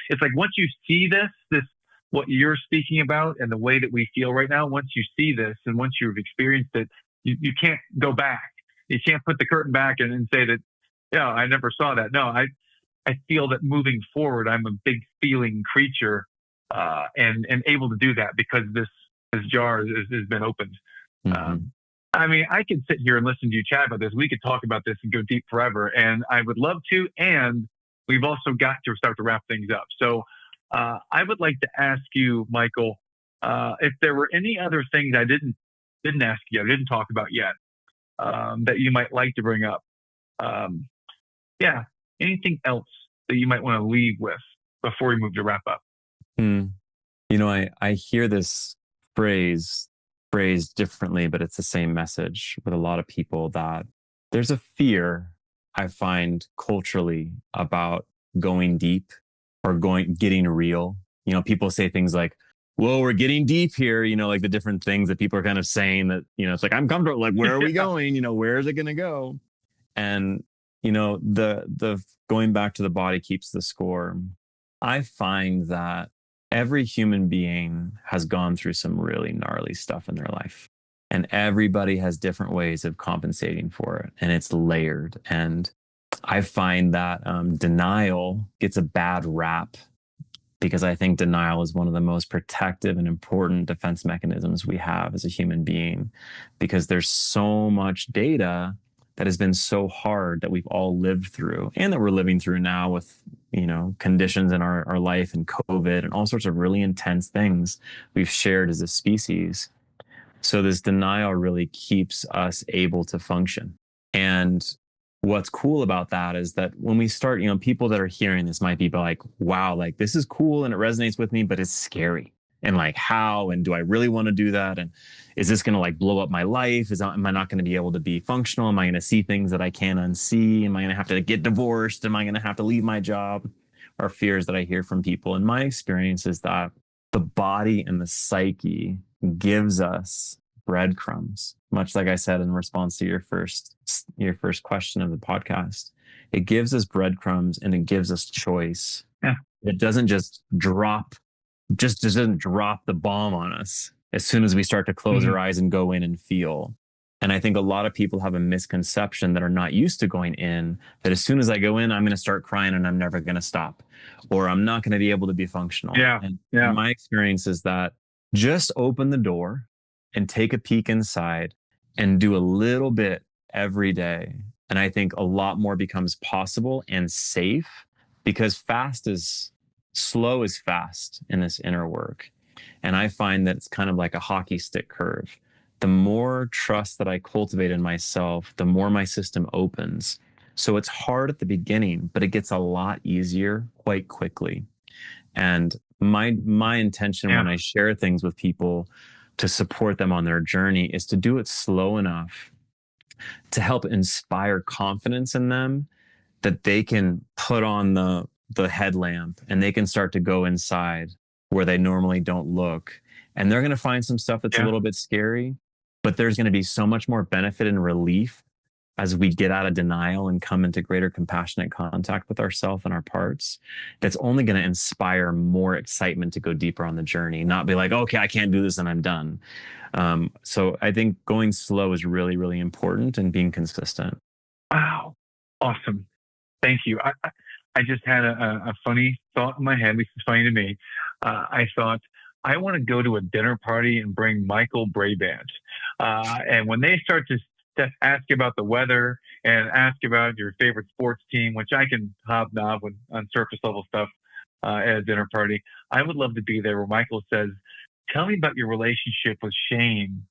It's like, once you see this, what you're speaking about and the way that we feel right now, once you see this and once you've experienced it, you can't go back. You can't put the curtain back and say that, I never saw that. No, I feel that moving forward, I'm a big feeling creature and able to do that because this jar has been opened. I mean, I could sit here and listen to you chat about this. We could talk about this and go deep forever, and I would love to. And we've also got to start to wrap things up. So I would like to ask you, Michael, if there were any other things I didn't ask you, I didn't talk about yet, that you might like to bring up. Anything else that you might want to leave with before we move to wrap up? You know, I hear this phrased differently, but it's the same message with a lot of people, that there's a fear, I find, culturally, about going deep or getting real. You know, people say things like, well, we're getting deep here, you know, like the different things that people are kind of saying that, you know, it's like, I'm comfortable, like, where are we going? You know, where is it going to go? And, the going back to the body keeps the score. I find that every human being has gone through some really gnarly stuff in their life. And everybody has different ways of compensating for it. And it's layered. And I find that denial gets a bad rap because I think denial is one of the most protective and important defense mechanisms we have as a human being, because there's so much data that has been so hard that we've all lived through and that we're living through now with, conditions in our life and COVID and all sorts of really intense things we've shared as a species. So this denial really keeps us able to function. And what's cool about that is that when we start, people that are hearing this might be like, wow, like this is cool and it resonates with me, but it's scary. And like, how, and do I really want to do that? And is this going to like blow up my life? Am I not going to be able to be functional? Am I going to see things that I can't unsee? Am I going to have to get divorced? Am I going to have to leave my job? Are fears that I hear from people. And my experience is that the body and the psyche gives us breadcrumbs, much like I said in response to your first question of the podcast. It gives us breadcrumbs and it gives us choice. Yeah. It doesn't just doesn't drop the bomb on us as soon as we start to close our eyes and go in and feel. And I think a lot of people have a misconception that are not used to going in, that as soon as I go in, I'm going to start crying and I'm never going to stop, or I'm not going to be able to be functional. And my experience is that just open the door and take a peek inside and do a little bit every day. And I think a lot more becomes possible and safe, because slow is fast in this inner work. And I find that it's kind of like a hockey stick curve. The more trust that I cultivate in myself, the more my system opens. So it's hard at the beginning, but it gets a lot easier quite quickly. And my intention when I share things with people to support them on their journey is to do it slow enough to help inspire confidence in them, that they can put on the headlamp and they can start to go inside where they normally don't look. And they're going to find some stuff that's a little bit scary, but there's going to be so much more benefit and relief as we get out of denial and come into greater compassionate contact with ourselves and our parts. That's only going to inspire more excitement to go deeper on the journey, not be like, okay, I can't do this and I'm done. So I think going slow is really, really important, and being consistent. Wow. Awesome. Thank you. I just had a funny thought in my head, at least it's funny to me. I thought, I want to go to a dinner party and bring Michael Brabant. And when they start to ask you about the weather and ask about your favorite sports team, which I can hobnob on surface level stuff at a dinner party, I would love to be there where Michael says, tell me about your relationship with shame.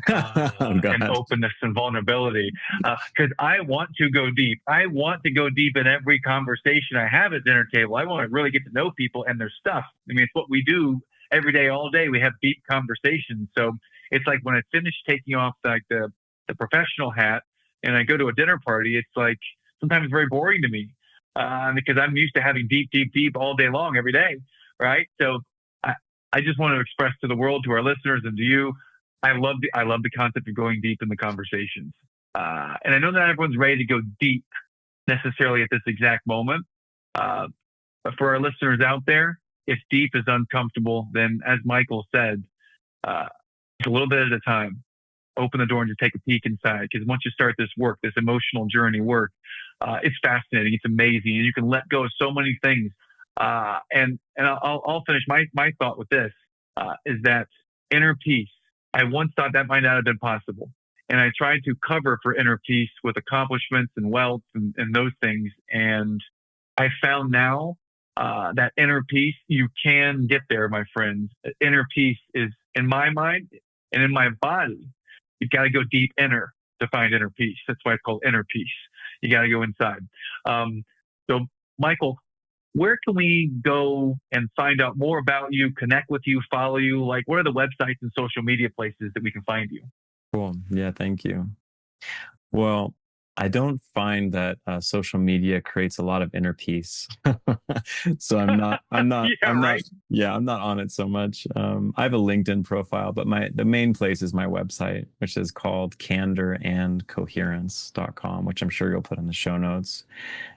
And openness and vulnerability, because I want to go deep. I want to go deep in every conversation I have at dinner table. I want to really get to know people and their stuff. I mean, it's what we do every day, all day. We have deep conversations. So it's like when I finish taking off like the professional hat and I go to a dinner party, it's like sometimes it's very boring to me because I'm used to having deep all day long every day, right? So I just want to express to the world, to our listeners, and to you, I love the concept of going deep in the conversations. And I know not everyone's ready to go deep necessarily at this exact moment. But for our listeners out there, if deep is uncomfortable, then as Michael said, it's a little bit at a time. Open the door and just take a peek inside. Because once you start this work, this emotional journey work, it's fascinating. It's amazing. And you can let go of so many things. And I'll finish my thought with this, is that inner peace. I once thought that might not have been possible. And I tried to cover for inner peace with accomplishments and wealth and those things. And I found now that inner peace, you can get there, my friends. Inner peace is, in my mind and in my body, you've got to go deep inner to find inner peace. That's why it's called inner peace. You got to go inside. So, Michael, where can we go and find out more about you, connect with you, follow you? Like, what are the websites and social media places that we can find you? Cool. Yeah, thank you. Well, I don't find that social media creates a lot of inner peace. So Yeah, right. I'm not on it so much. I have a LinkedIn profile, but the main place is my website, which is called candorandcoherence.com, which I'm sure you'll put in the show notes.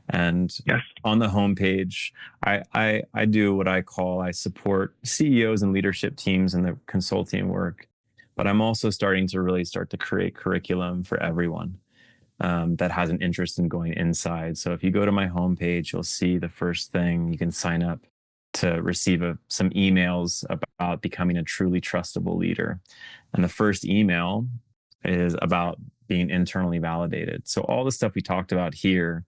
And Yes. on the homepage, I do what I support CEOs and leadership teams in the consulting work, but I'm also starting to create curriculum for everyone that has an interest in going inside. So if you go to my homepage, you'll see the first thing you can sign up to receive some emails about becoming a truly trustable leader. And the first email is about being internally validated. So all the stuff we talked about here,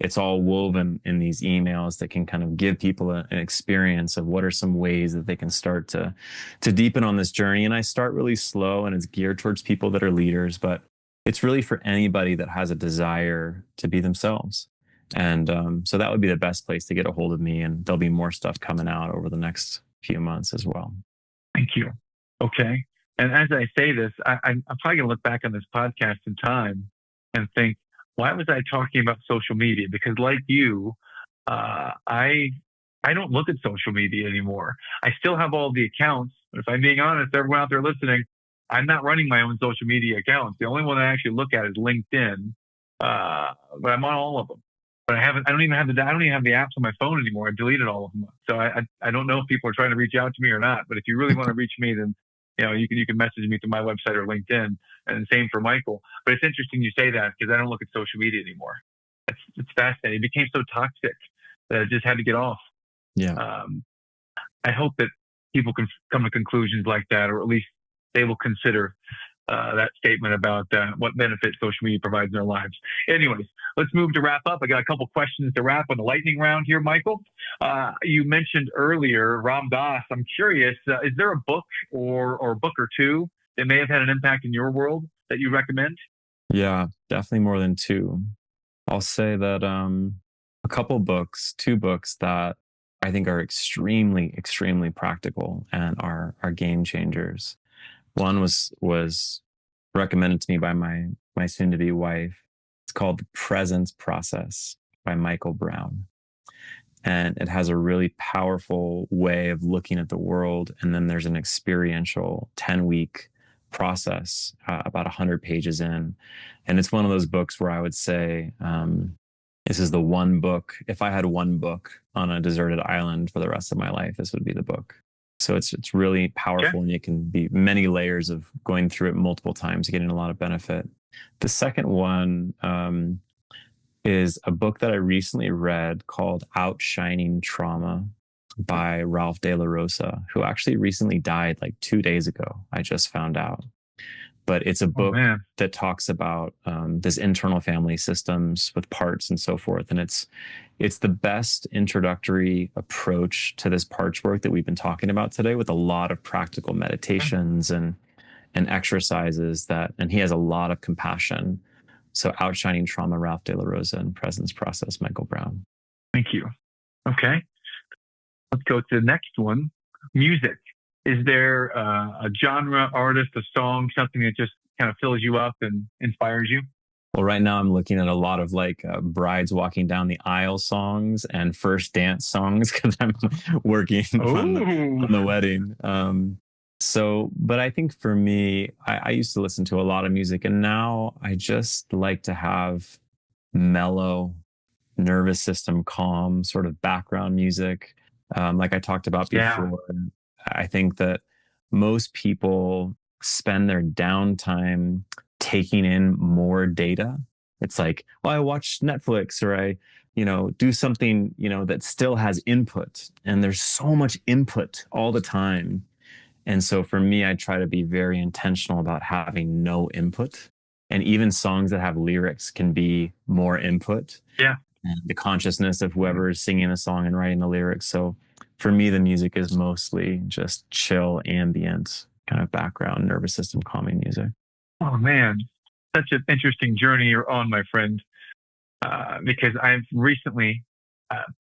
it's all woven in these emails that can kind of give people an experience of what are some ways that they can start to deepen on this journey. And I start really slow, and it's geared towards people that are leaders, but it's really for anybody that has a desire to be themselves. And so that would be the best place to get a hold of me. And there'll be more stuff coming out over the next few months as well. Thank you. Okay. And as I say this, I'm probably going to look back on this podcast in time and think, why was I talking about social media? Because like you, I don't look at social media anymore. I still have all the accounts, but if I'm being honest, everyone out there listening, I'm not running my own social media accounts. The only one I actually look at is LinkedIn, but I'm on all of them. But I don't even have the apps on my phone anymore. I've deleted all of them. So I don't know if people are trying to reach out to me or not. But if you really want to reach me, then you can message me through my website or LinkedIn, and same for Michael. But it's interesting you say that, because I don't look at social media anymore. It's fascinating. It became so toxic that I just had to get off. Yeah. I hope that people can come to conclusions like that, or at least they will consider that statement about what benefits social media provides in their lives. Anyways, let's move to wrap up. I got a couple questions to wrap on the lightning round here, Michael. You mentioned earlier Ram Dass. I'm curious, is there a book or book or two that may have had an impact in your world that you recommend? Yeah, definitely more than two. I'll say that two books that I think are extremely, extremely practical and are game changers. One was recommended to me by my soon-to-be wife. It's called The Presence Process by Michael Brown. And it has a really powerful way of looking at the world. And then there's an experiential 10-week process, about 100 pages in. And it's one of those books where I would say, this is the one book. If I had one book on a deserted island for the rest of my life, this would be the book. So it's really powerful, and it can be many layers of going through it multiple times, getting a lot of benefit. The second one is a book that I recently read called Outshining Trauma by Ralph De La Rosa, who actually recently died like 2 days ago. I just found out. But it's a book that talks about this internal family systems with parts and so forth. And it's the best introductory approach to this parts work that we've been talking about today, with a lot of practical meditations and exercises and he has a lot of compassion. So Outshining Trauma, Ralph De La Rosa, and Presence Process, Michael Brown. Thank you. Okay. Let's go to the next one. Music. Is there a genre, artist, a song, something that just kind of fills you up and inspires you? Well, right now I'm looking at a lot of brides walking down the aisle songs and first dance songs, because I'm working on the wedding. But I think for me, I used to listen to a lot of music, and now I just like to have mellow, nervous system calm sort of background music. Like I talked about before, I think that most people spend their downtime taking in more data. It's like, well, I watch Netflix, or I do something, that still has input, and there's so much input all the time. And so for me, I try to be very intentional about having no input. And even songs that have lyrics can be more input. Yeah. And the consciousness of whoever is singing the song and writing the lyrics. So for me, the music is mostly just chill, ambient, kind of background, nervous system calming music. Oh, man. Such an interesting journey you're on, my friend. Because I've recently,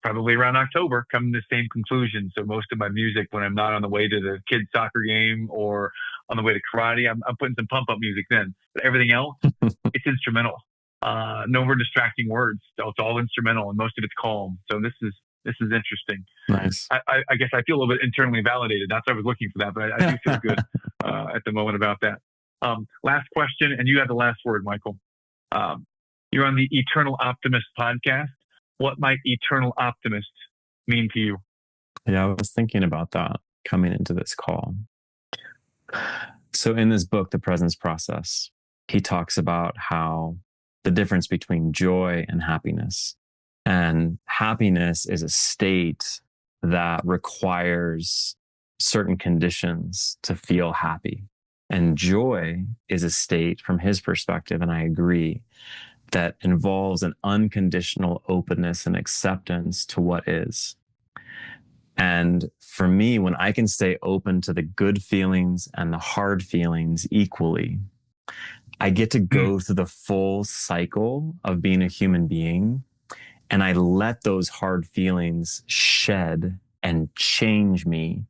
probably around October, come to the same conclusion. So most of my music, when I'm not on the way to the kids' soccer game or on the way to karate, I'm putting some pump up music then. But everything else, it's instrumental. no more distracting words. So it's all instrumental, and most of it's calm. So this is interesting. Nice. I guess I feel a little bit internally validated. That's why I was looking for that, but I do feel good at the moment about that. Last question, and you have the last word, Michael. You're on the Eternal Optimist podcast. What might Eternal Optimist mean to you? Yeah, I was thinking about that coming into this call. So in this book, The Presence Process, he talks about how the difference between joy and happiness. And happiness is a state that requires certain conditions to feel happy. And joy is a state, from his perspective, and I agree, that involves an unconditional openness and acceptance to what is. And for me, when I can stay open to the good feelings and the hard feelings equally, I get to go through the full cycle of being a human being. And I let those hard feelings shed and change me.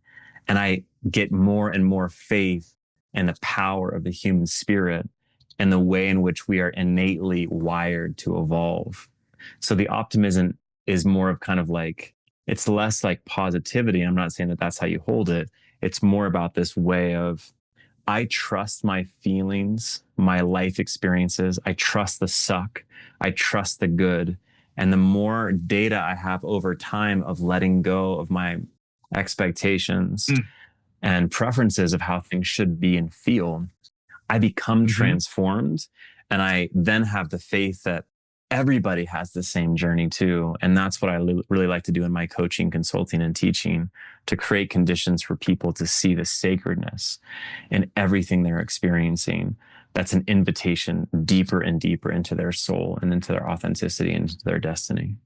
And I get more and more faith in the power of the human spirit and the way in which we are innately wired to evolve. So the optimism is more of kind of like, it's less like positivity. I'm not saying that that's how you hold it. It's more about this way of, I trust my feelings, my life experiences. I trust the suck. I trust the good. And the more data I have over time of letting go of my expectations and preferences of how things should be and feel, I become transformed. And I then have the faith that everybody has the same journey too. And that's what I really like to do in my coaching, consulting, and teaching, to create conditions for people to see the sacredness in everything they're experiencing. That's an invitation deeper and deeper into their soul and into their authenticity and into their destiny.